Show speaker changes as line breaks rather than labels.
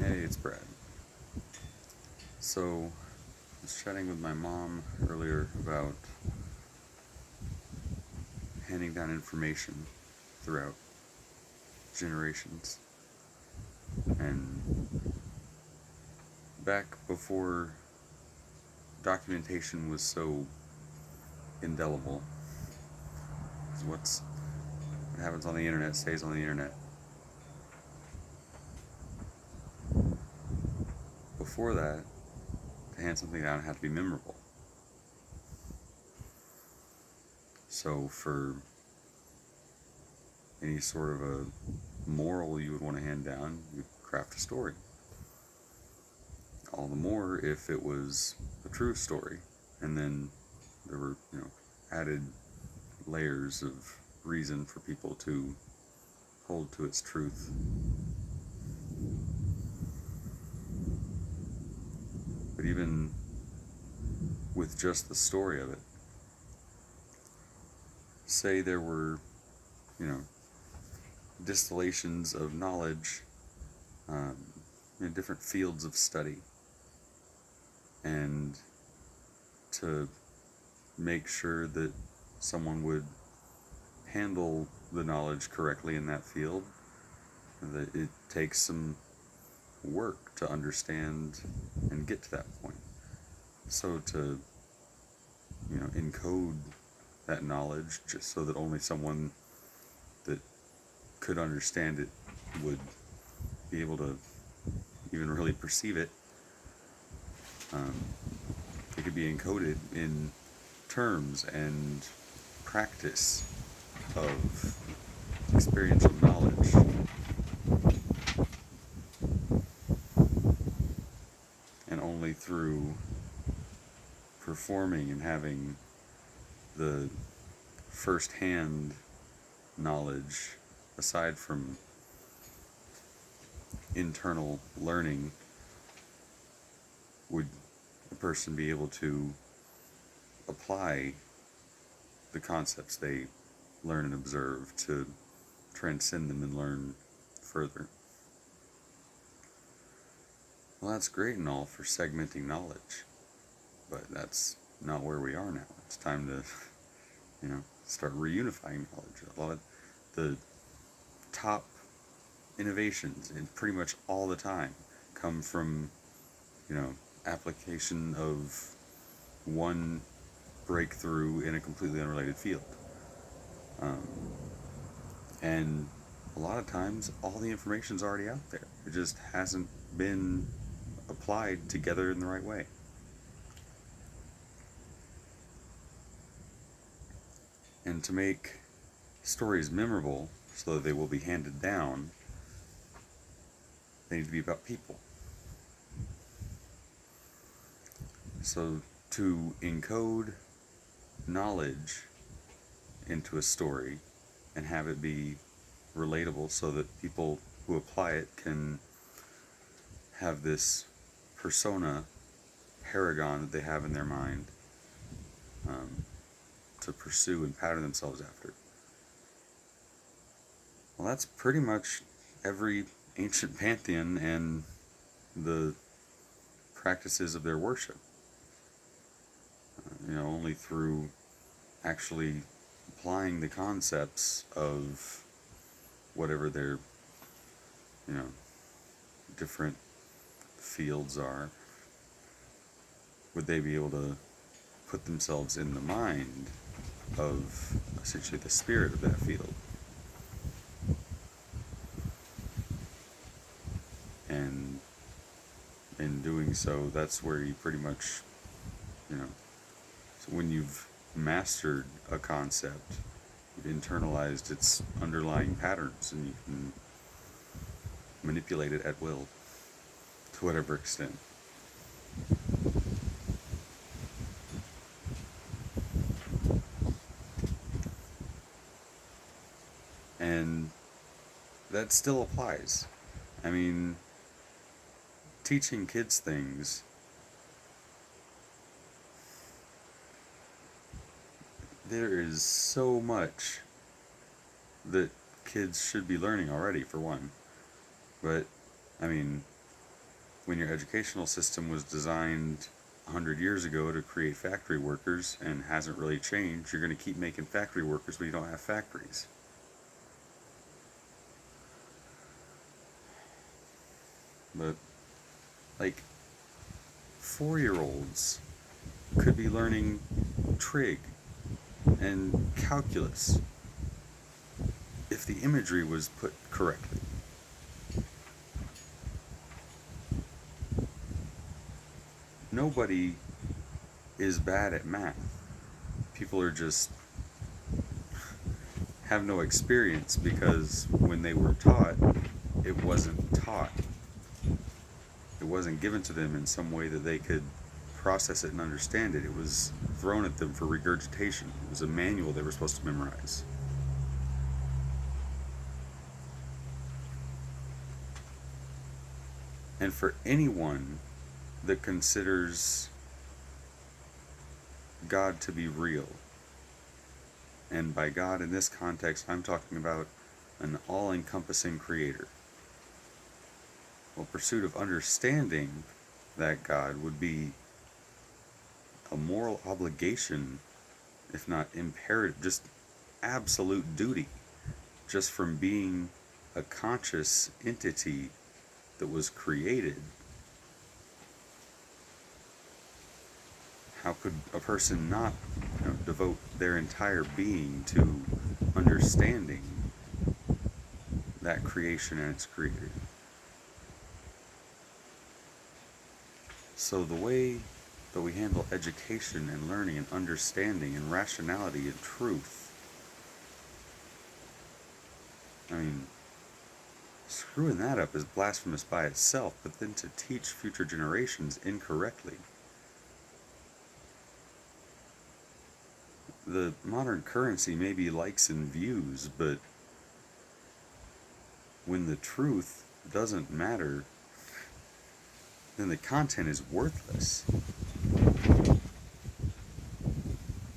Hey, it's Brad. So, I was chatting with my mom earlier about handing down information throughout generations. And back before documentation was so indelible, 'cause what happens on the internet stays on the internet. Before that, to hand something down, it had to be memorable. So, for any sort of a moral you would want to hand down, you'd craft a story. All the more if it was a true story. And then there were, added layers of reason for people to hold to its truth. But even with just the story of it, say there were, you know, distillations of knowledge um, in different fields of study, and to make sure that someone would handle the knowledge correctly in that field, that it takes some work to understand and get to that point. So to, encode that knowledge just so that only someone that could understand it would be able to even really perceive it, um, it could be encoded in terms and practice of experiential knowledge. And only through performing and having the first-hand knowledge, aside from internal learning, would a person be able to apply the concepts they learn and observe to transcend them and learn further. Well, that's great and all for segmenting knowledge, but that's not where we are now. It's time to, start reunifying knowledge. A lot of the top innovations, and pretty much all the time, come from, application of one breakthrough in a completely unrelated field. Um, and a lot of times, all the information's already out there. It just hasn't been applied together in the right way. And to make stories memorable so that they will be handed down, they need to be about people. So to encode knowledge into a story and have it be relatable so that people who apply it can have this persona, paragon that they have in their mind, to pursue and pattern themselves after. Well, that's pretty much every ancient pantheon and the practices of their worship. Only through actually applying the concepts of whatever their, different fields are, would they be able to put themselves in the mind of essentially the spirit of that field. And in doing so, that's where you pretty much, so when you've mastered a concept, you've internalized its underlying patterns, and you can manipulate it at will to whatever extent. And that still applies. I mean, teaching kids things, there is so much that kids should be learning already, for one. But, I mean, when your educational system was designed 100 years ago to create factory workers and hasn't really changed, you're going to keep making factory workers, but you don't have factories. But, like, 4-year-olds could be learning trig and calculus if the imagery was put correctly. Nobody is bad at math. People are just have no experience because when they were taught, it wasn't taught. It wasn't given to them in some way that they could process it and understand it. It was thrown at them for regurgitation. It was a manual they were supposed to memorize. And for anyone that considers God to be real, and by God in this context, I'm talking about an all-encompassing creator. Well, pursuit of understanding that God would be a moral obligation, if not imperative, just absolute duty, just from being a conscious entity that was created. How could a person not, devote their entire being to understanding that creation and its creator? So the way that we handle education and learning and understanding and rationality and truth, I mean, screwing that up is blasphemous by itself, but then to teach future generations incorrectly. The modern currency may be likes and views, but when the truth doesn't matter, then the content is worthless.